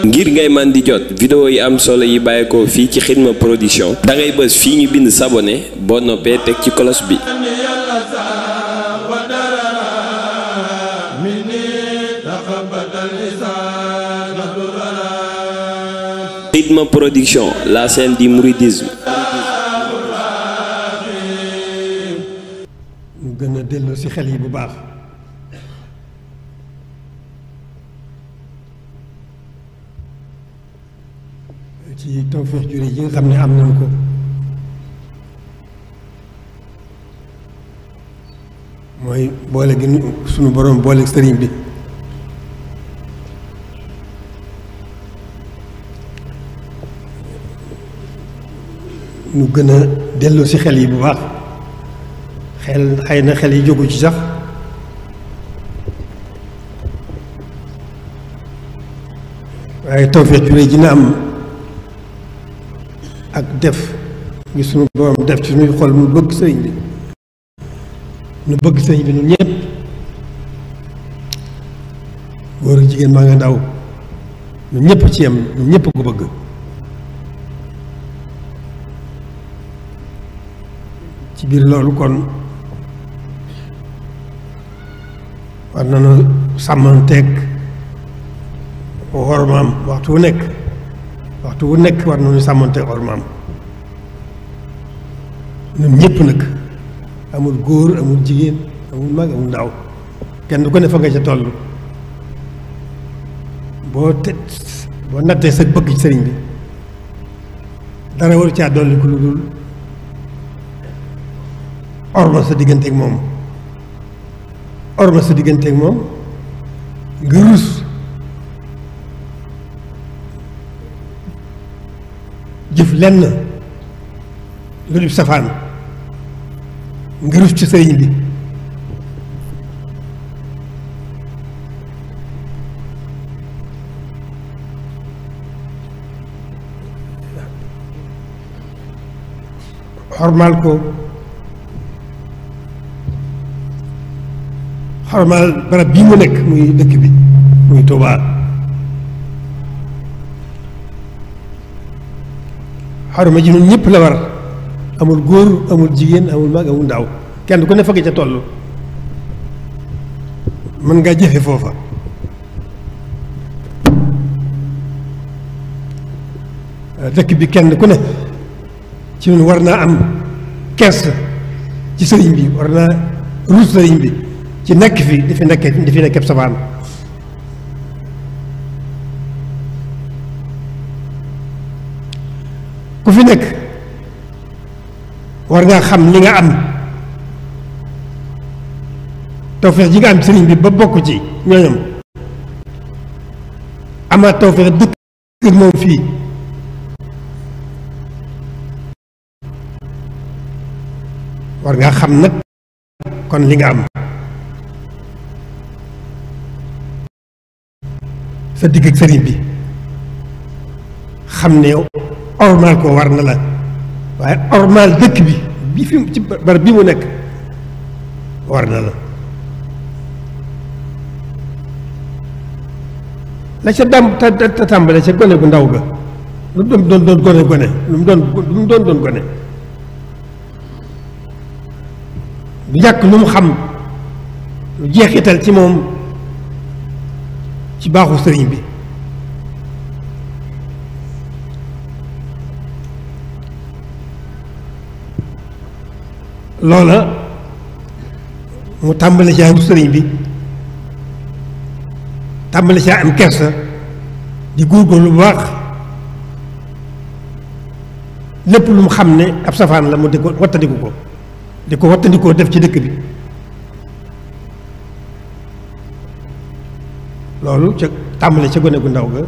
ngir ngay man di jot vidéo yi am solo yi bàyyeekoo fii ci Xidma Production da ngay bës fii ñu bind s'abonné boo noppee teg ci cloche bi. Xidma Production, la chaîne du mouridisme. ñu gën a dellu ci xel yi bu baax ci tawfeex jure yi nga xam ne am nañ ko mooy boole gi sunu boroom boole sëriñ bi ñu gën a dellu ci xel yi bu baax xel xëy na xel yi jógu ci sax waaye tawfeex jure ji na am ak def ngi sunu borom def ci suñuy xol mu bëgg sëriñ bi nu bëgg sëriñ bi ñun ñëpp góor ak jigéen maa nga ndaw ñun ñëpp ci yem ñun ñëpp ko bëgg ci biir loolu kon war nañu sàmmanteeg wormaam waxtu wu nekk war nañu sàmmanteeg wormaam ñun ñëpp nag amul góor amul jigéen amul mag amul ndaw kenn du ko ne fa nga ca toll boo nattee sa bëgg ci sëriñ bi dara waru caa dolli ku lu dul orma sa digganteeg moom nga rus jëf lenn lu dul safaan nga rus ci sëriñ bi xormaal ko xormaal barab bii mu nekk muy dëkk bi muy Tuubaa xorma ji ñun ñëpp la war amul góor amul jigéen amul mag amul ndaw kenn ku ne fa nga ca toll mën ngaa jëfe foofa dëkk bi kenn ku ne ci ñun war naa am kersa ci sëriñ bi war naa ruus sëriñ bi ci nekk fi di fi nekk sabaan ku fi nekk war ngaa xam li nga am tawfeex ji nga am sëriñ bi ba bokk ci ñooñam amaat tawfeex dëkk moom fii war ngaa xam nag kon li nga am sa digg ak sëriñ bi xam ne ormaal ko war na la waaye ormaal dëkk bi fi ci barab bi mu nekk war na la la ca tàmbale ca gone gu ndaw ga lu mu doon gone lu mu doon gone du ñàkk lu mu xam lu jeexital ci moom ci baaxu sëriñ bi loola mu tàmbale caa rus sëriñ bi tàmbale caa am kersa di góorgóorlu bu baax lépp lu mu xam ne ab safaan la mu di ko wattandikoo def ci dëkk bi loolu ca tàmbale ca gone gu ndaw ga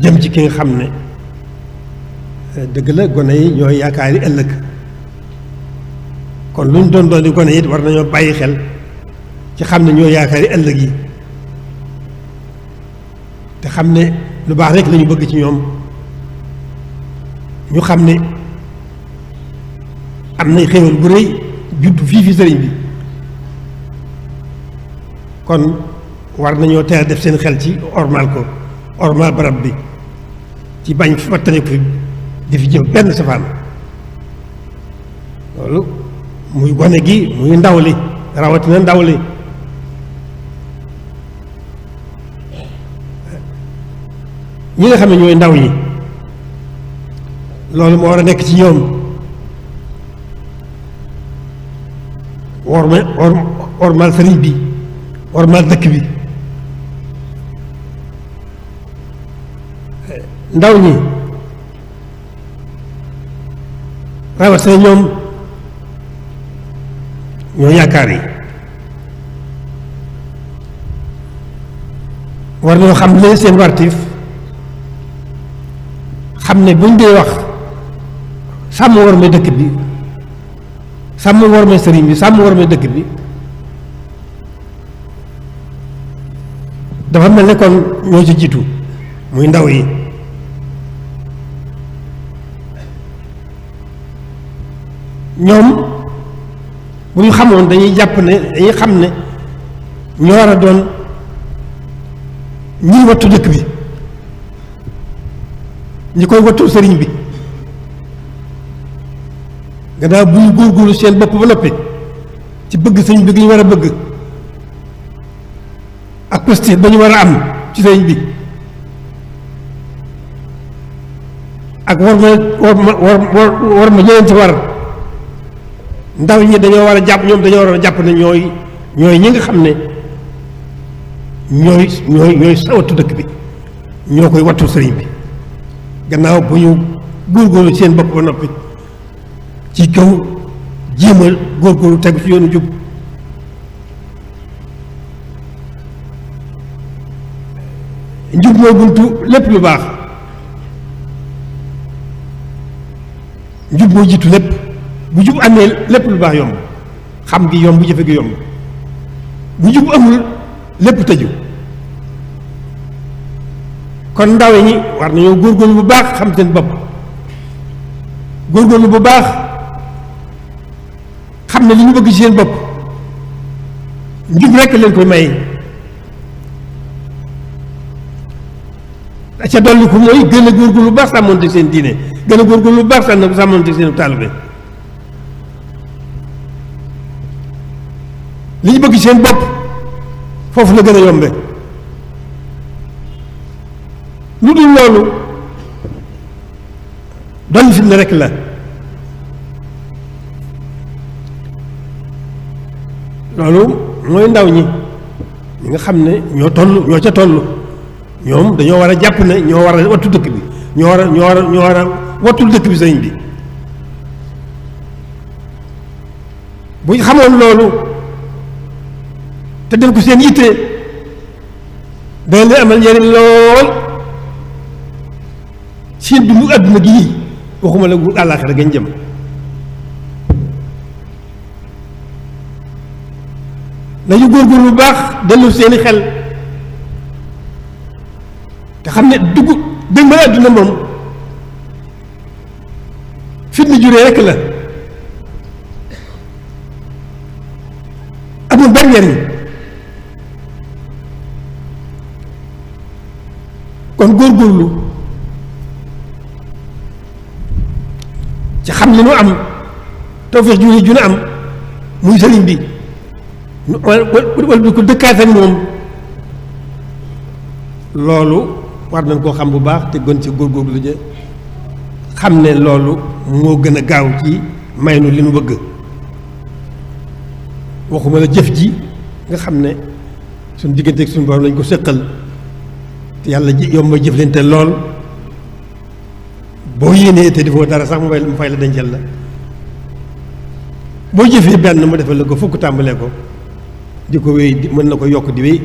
jëm ci ki nga xam ne dëgg la gone yi ñooy yaakaari ëllëg kon lu ñu doon di gone it war nañoo bàyyi xel ci xam ne ñoo yaakaari ëllëg yi te xam ne lu baax rek lañu bëgg ci ñoom ñu xam ne am nay xéewal bu rëy juddu fii fi sëriñ bi kon war nañoo teel def seen xel ci ormal ko ormal barab bi ci bañ fi wattaniku fi di fi jëf benn safaan loolu muy gone gi muy ndaw li rawatina ndaw li ñi nga xam ne ñooy ndaw ñi loolu moo war a nekk ci ñoom ormal sëriñ bi ormal dëkk bi ndaw ñi rawatina ñoom ñoo yaakaar yi war nañoo xam leen seen wartif xam ne buñ dee wax sàmm war may dëkk bi sàmm war may sëriñ bi sàmm war may dëkk bi dafa mel ne kon ñoo ci jiitu muy ndaw yi ñoom bu ñu xamoon dañuy jàpp ne dañuy xam ne ñoo war a doon ñiy wattu dëkk bi ñi koy wattu sëriñ bi gannaaw bu ñu góorgóorlu seen bopp ba noppi ci bëgg sëriñ bi gi ñu war a bëgg ak posté ba ñu war a am ci sëriñ bi ak war ma ñeneen ci war ndaw ñi dañoo war a jàpp ñoom dañoo war a jàpp ne ñooy ñi nga xam ne ñooy sawatu dëkk bi ñoo koy wattu sëriñ bi gannaaw bu ñu góorgóorlu seen bopp ba noppi ci kaw jéem a góorgóorlu tegu ci yoonu jub njub mooy buntu lépp lu baax njub mooy jiitu lépp bu jub amee lépp lu baax yomb xam gi yomb bu jëfe gi yomb bu jub amul lépp tëju kon ndaw ñi war nañoo góorgóorlu bu baax xam seen bopp góorgóorlu bu baax xam ne li ñu bëgg ci seen bopp njub rekk leen koy may ca dolli ko mooy gën a góorgóorlu bu baax sàmmoonte seen diine gën a góorgóorlu bu baax sàmmoonte seen taalibe li ñu bëgg ci seen bopp foofu la gën a yombe lu dul loolu doon fitna rekk la loolu mooy ndaw ñi nga xam ne ñoo ca toll ñoom dañoo war a jàpp ne ñoo war a wattu dëkk bi ñoo war a wattul dëkk bi sëriñ bi bu ñu xamoon loolu te def ko seen yitte dana leen amal njëriñ lool seen dundu àdduna gi waxuma la gu àllaaxira gañ jëm nañu góorgóorlu bu baax dellu seeni xel te xam ne dëgg ma àdduna moom fitna juree rekk la amul benn njariñ kon góorgóorlu ci xam li nu am tawfeex ju nu am muy sëriñ bi wala bi ko dëkkaat ak moom loolu war nañ koo xam bu baax te gën ci góorgóorlu ja xam ne loolu moo gën a gaaw ci may nu li nu bëgg waxuma la jëf ji nga xam ne suñ diggante ak suñu borom lañ ko séqal te yàlla yomb jëflante lool boo yéenee te defoo dara sax mu fay la dencal la boo jëfee benn mu defal la ko fukk tàmbalee ko di ko wéy mën na ko yokk di wéy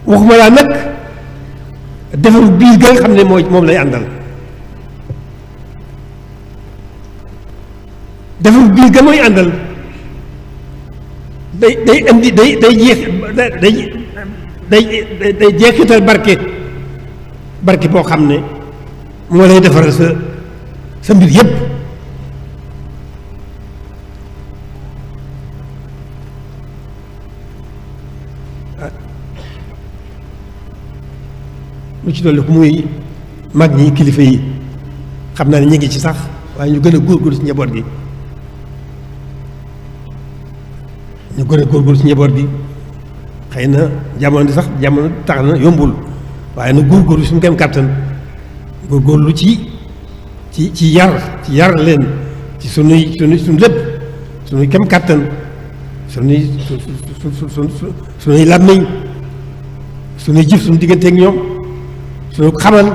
waxuma laa nag defaru biir ga nga xam ne moom lay àndal defaru biir ga mooy àndal day indi day jeexital barke boo xam ne moo lay defaral sa mbir yépp lu ci dolli ko muy mag ñi kilifa yi xam naa ne ñu ngi ci sax waaye ñu gën a góorgóorlu ci njaboot gi ñu gën a góorgóorlu ci njaboot gi xëy na jamono sax jamono tax na yombul waaye nag góorgóorlu suñu kem kàttan góorgóorlu ci yar leen ci suñu lépp suñuy kem kàttan suñuy làmmiñ suñuy jëf suñu digganteeg ñoom suñu xamal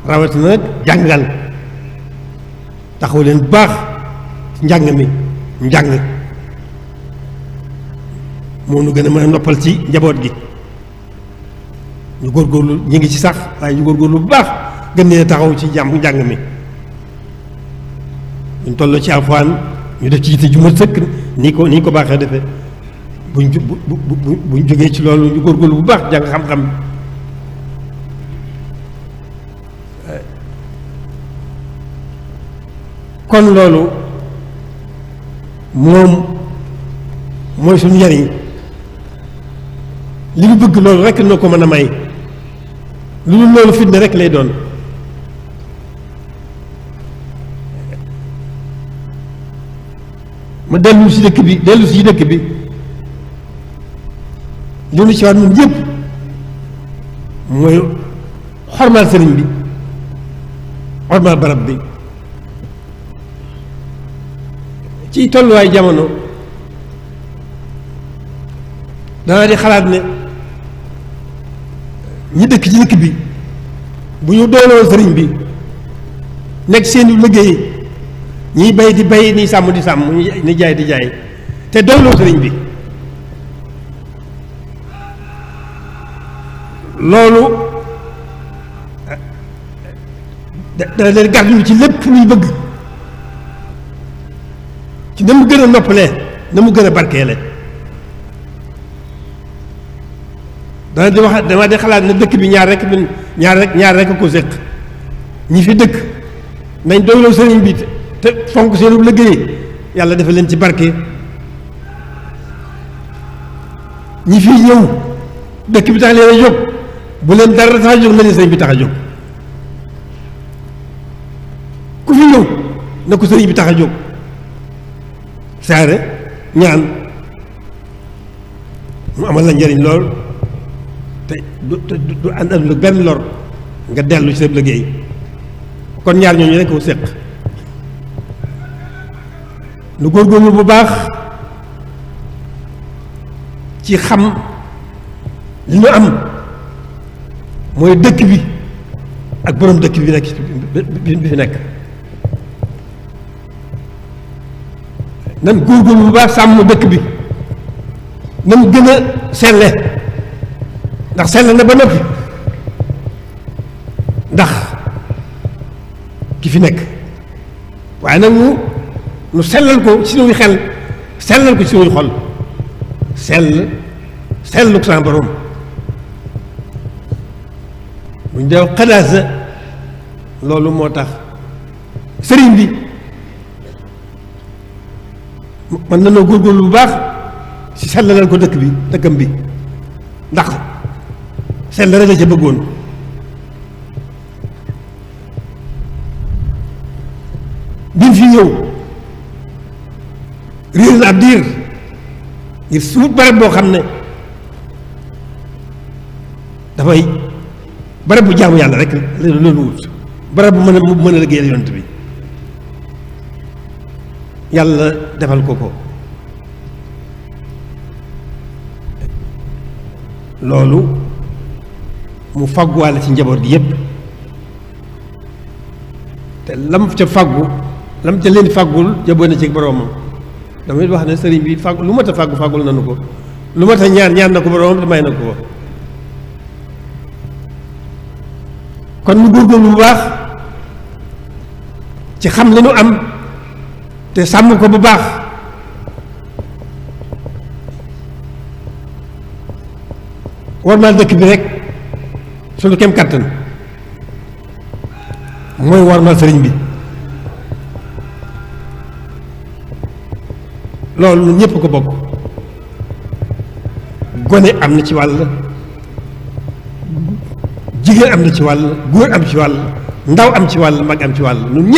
rawatina nag jàngal taxaw leen bu baax ci njàng moo nu gën a mën a noppal ci njaboot gi ñu góorgóorlu ñu ngi ci sax waaye ñu góorgóorlu bu baax gën leen taxaw ci njàng mi ñu toll ci alxuraan ñu def ci yitte ju mat sëkk ni ko baaxee defee buñ jógee ci loolu ñu góorgóorlu bu baax jàng xam-xam kon loolu moom mooy suñu njariñ li ñu bëgg loolu rekk noo ko mën a may lu dul loolu fitna rekk lay doon ma dellu si dëkk bi li nu ci waat ñun yëpp mooy xormaal sëriñ bi xormaal barab bi ci tolluwaay jamono danaa di xalaat ne ñi dëkk ci dëkk bi bu ñu dooloo sëriñ bi nekk seeni liggéey ñiy bay di bay ni sàmm di sàmm ni jaay di jaay te dooloo sëriñ bi loolu dana leen gàddu ci lépp luy bëgg ci na mu gën a noppalee na mu gën a barkeele dama di xalaat ne dëkk bi ñaar rek a ko séq ñi fi dëkk nañ doyloo sëriñ bi te fonk seenu liggéey yàlla dafa leen ci barke ñi fi ñëw dëkk bi tax leen a jóg bu leen dara tax a jóg na leen sëriñ bi tax a jóg ku fi ñëw na ko sëriñ bi tax a jóg saare ñaan mu amal la njëriñ lool te du ànd lu benn lor nga dellu ci sa liggéey kon ñaar ñooñu rekk ko séq nu góorgóorlu bu baax ci xam li ñu am mooy dëkk bi ak boroom dëkk bi nekk bi fi nekk nan góorgóorlu bu baax sàmm dëkk bi nan gën a selle ndax sell na ba noppi ndax ki fi nekk waaye nag nu sellal ko ci suñuy xel sellal ko ci suñuy xol sellu ko sama borom bu ñu dee xadaasa loolu moo tax sëriñ bi mën na noo góorgóorlu bu baax ci sellalal ko dëkkam bi ndax sell rek la ca bëggoon bi fi ñëw réer na ab diir ngir suut barab boo xam ne dafay barab bu jaamu yàlla rek loolu wut barab bu mën a liggéeyal yonent bi yàlla defal ko loolu mu fagguwaale ci njaboot gi yépp te lam ca faggu lam ca leen faggul jaboo na ci boroomam damay wax ne sëriñ bi faggu lu mat a faggul nanu ko lu mat a ñaan na ko boroomam te may na ko kon mu góorgóorlu bu baax ci xam li nu am te sàmm ko bu baax warmaal dëkk bi rek suñu kem kàttan mooy warmaal sëriñ bi loolu ñun ñëpp ko bokk gone am na ci wàll jigéen am na ci wàll, góor am ci wàll, ndaw am ci wàll, mag am ci wàll. ñun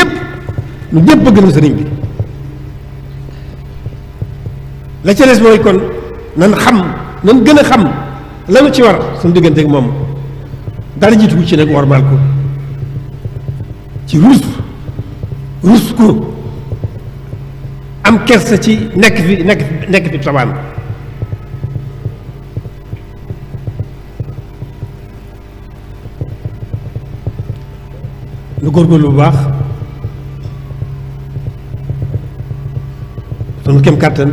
ñëpp bëgg na sëriñ bi. la ca des mooy kon nan gën a xam lanu ci war suñu diggante ak moom dara jiitu ci nag warmaal ko ci rus ko am kersa ci nekk fi tabaan lu góorgóorlu bu baax sunu kem kàttan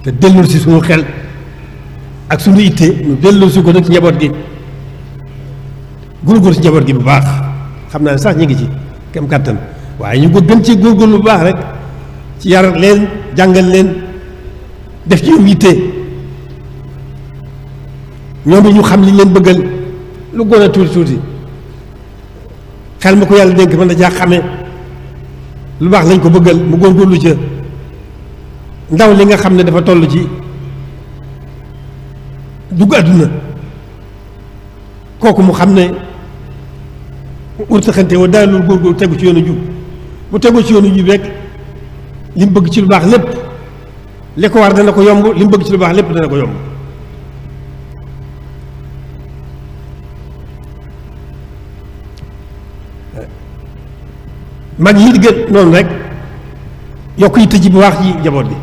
te dellul si suñu xel ak suñu itte ñu dellul si ko nag ci njaboot gi góorgóorlu si njaboot gi bu baax xam naa ne sax ñu ngi ci kem kàttan waaye ñu ko gën ci góorgóorlu bu baax rek ci yar leen jàngal leen def ci yow itte ñoom ñu xam li leen bëggal lu gën a tuuti xel ma ko yàlla dénk mën na jaa xame lu baax lañ ko bëggal mu góorgóorlu ca ndaw li nga xam ne dafa toll ci dugg àdduna kooku mu xam ne urtaxante wa daal loolu góorgóorlu tegu ci yoonu jub bu tegu ci yoonu jub rek li mu bëgg ci lu baax lépp li ko war dana ko yomb li mu bëgg ci lu baax lépp dana ko yomb mag yi di gën noonu rek yokk yitte ji bu baax ci jaboot bi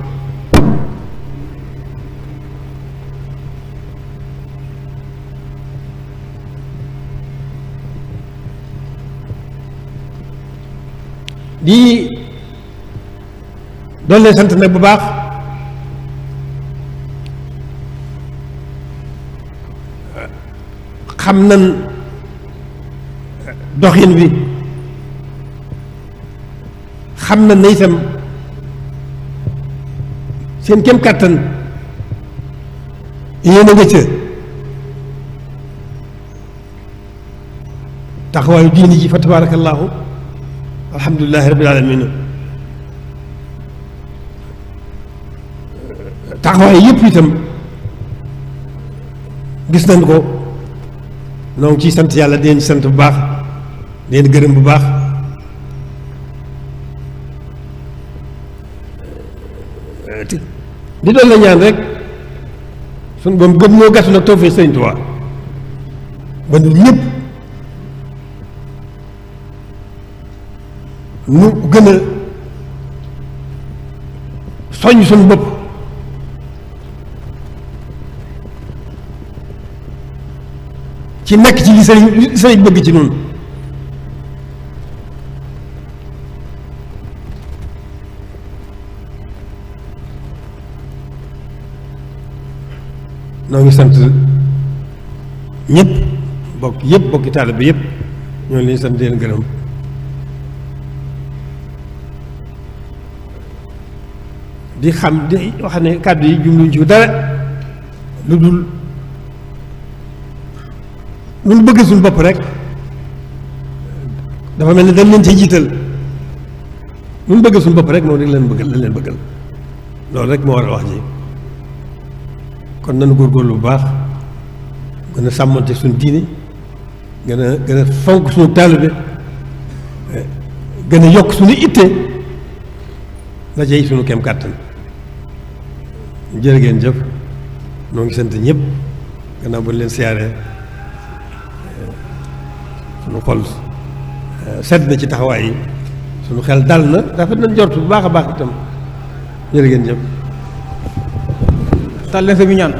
di doon leen sant nag bu baax xam nan doxin wi xam na ne itam seen kem kàttan yéen a nga ca taxawaayu diini ji fa tabaarakallaahu alhamdulilahi rabbil alamin taxawaay yëpp itam gis nañ ko noo ngi ciy sant yàlla di leen sant bu baax di leen gërëm bu baax di doon la ñaan rek suñ boom gën moo gàttu nag tawfeex Sëriñ Tuubaa ba ñun ñëpp nu gën a soññ suñu bopp ci nekk ci li sëriñ bëgg ci noonu noo ngi sant ñëpp bokki taalibe bi yëpp ñoo leen sant leen gërëm di xam di wax ne kàddu yi jumluñ ci dara lu dul lu bëgg suñu bopp rek dafa mel ni dañ leen ci jiital lu bëgg suñu bopp rek moom rek leen bëggal loolu rek moo war a wax ji kon nanu góorgóorlu bu baax gën a sàmmante suñu diine gën a fonk suñu taalibe gën a yokk suñu itte la jey suñu kem kàttan jërë ngeen jëf noo ngi sant ñëpp gannaaw bu leen siyaaree suñu xol sedd na ci taxawaay yi suñu xel dal na rafet nañ jort bu baax a baax itam jërë ngeen jëf tal leen sa bi ñaan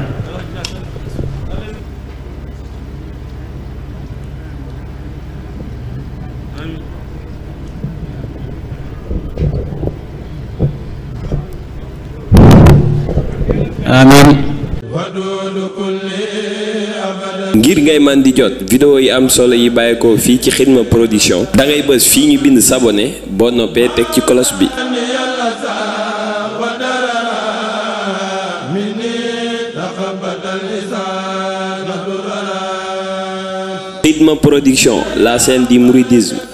amiin ngir ngay man di jot vidéo yi am solo yi bàyyeekoo fii ci Xidma Production da ngay bës fii ñu bind s'abonner boo noppee teg ci cloche bi Xidma Production, la scène du mouridisme.